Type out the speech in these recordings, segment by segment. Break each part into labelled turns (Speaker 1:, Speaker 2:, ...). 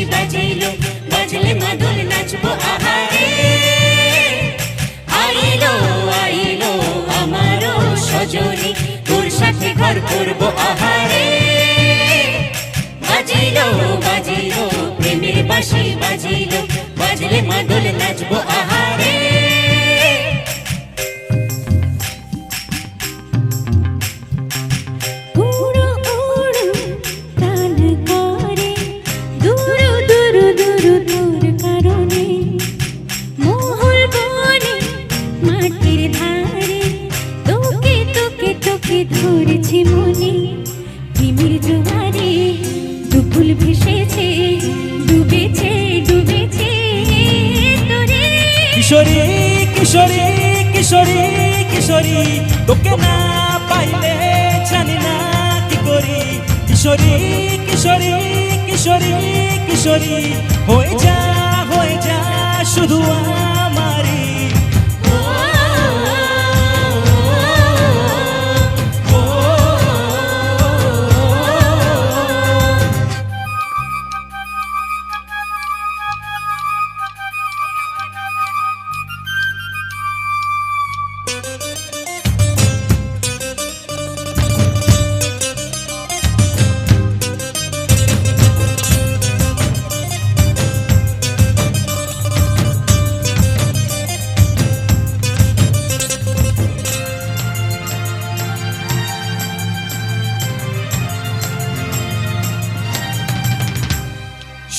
Speaker 1: বাজিল বাজলে মাদল নাচবো আহারে আইলো আইলো আমারও সজনী তোর সাথে ঘর করবো আহারে বাজিল বাজিল প্রেমের বাঁশি বাজিল বাজলে মাদল নাচবো আহারে
Speaker 2: ধরেছি মনে প্রেমের জোয়ারে দুপুল ভেসেছে ডুবেছে ডুবেছে তোরে
Speaker 3: কিশোরী কিশোরী কিশোরী কিশোরী তোকে না পাইলে জানি না কি করি কিশোরী কিশোরী কিশোরী কিশোরী হয়ে যা শুধু আমারি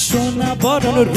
Speaker 3: সোনা বরণ